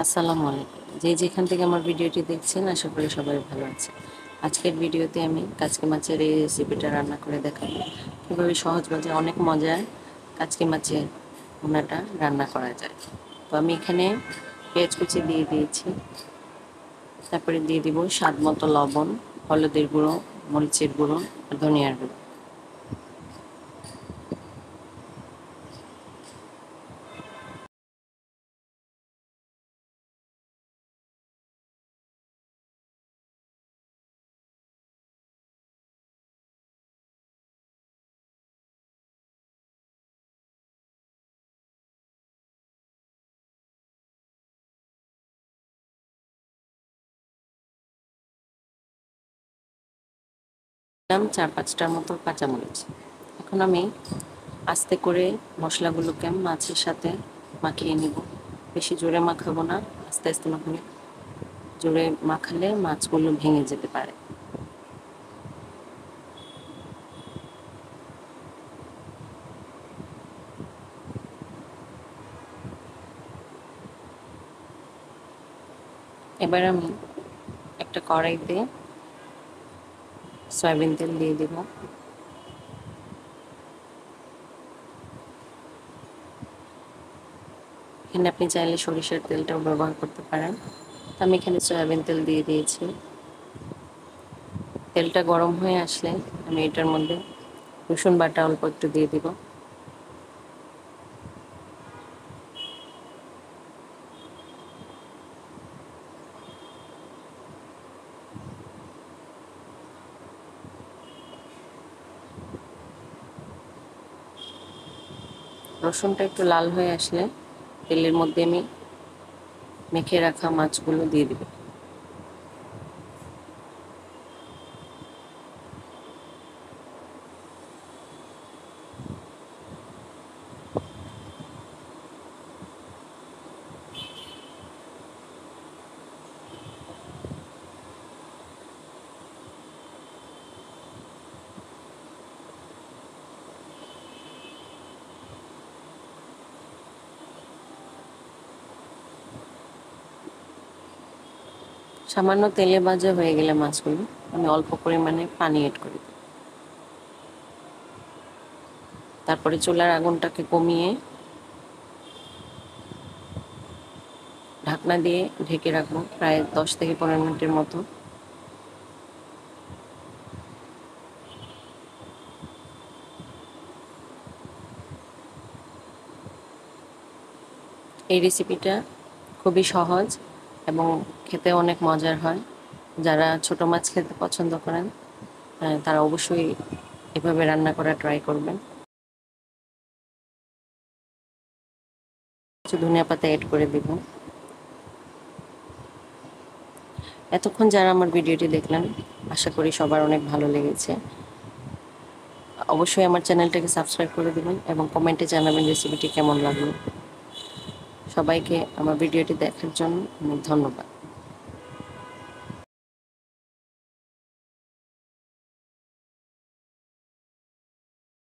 আসসালামু আলাইকুম। যে যেখান থেকে আমার ভিডিওটি দেখছেন আশা করি সবাই ভালো আছে। আজকের ভিডিওতে আমি কাচকি মাছের এই রেসিপিটা রান্না করে দেখাবো কীভাবে সহজভাবে অনেক মজার কাচকি মাছের ভুনাটা রান্না করা যায়। তো আমি এখানে পেঁয়াজ কুচি দিয়ে দিয়েছি, তারপরে দিয়ে দিব স্বাদ মতো লবণ, হলুদের গুঁড়ো, মরিচের গুঁড়ো আর ধনিয়ার গুঁড়ো। দিলাম 4-5টার মতো কাঁচামরিচ। এখন আমি আস্তে করে মশলাগুলোকে মাছের সাথে মাখিয়ে নিব। বেশি জোরে মাখাবো না, আস্তে আস্তে মাখাবো। জোরে মাখালে মাছগুলো ভেঙে যেতে পারে। এবার আমি একটা কড়াইতে সয়াবিন তেল দিয়ে দিব। এখানে আপনি চাইলে সরিষার তেলটাও ব্যবহার করতে পারেন। আমি এখানে সয়াবিন তেল দিয়ে দিয়েছি। তেলটা গরম হয়ে আসলে আমি এটার মধ্যে রসুন বাটা অল্প একটু দিয়ে দিব। রসুনটা একটু লাল হয়ে আসলে তেলের মধ্যে আমি মেখে রাখা মাছগুলো দিয়ে দিব। সামান্য তেলে ভাজা হয়ে গেলে মাছগুলো আমি অল্প পরিমাণে পানি এড করি। তারপরে চুলার আগুনটাকে কমিয়ে ঢাকনা দিয়ে ঢেকে রাখবো প্রায় 10 থেকে 15 মিনিটের মতো। এই রেসিপিটা খুবই সহজ এবং খেতে অনেক মজার হয়। যারা ছোট মাছ খেতে পছন্দ করেন তারা অবশ্যই এভাবে রান্না করা ট্রাই করবেন। কিছু ধনিয়া পাতা অ্যাড করে দিব। এতক্ষণ যারা আমার ভিডিওটি দেখলেন আশা করি সবার অনেক ভালো লেগেছে। অবশ্যই আমার চ্যানেলটাকে সাবস্ক্রাইব করে দেবেন এবং কমেন্টে জানাবেন রেসিপিটি কেমন লাগলো। সবাইকে আমার ভিডিওটি দেখার জন্য অনেক ধন্যবাদ।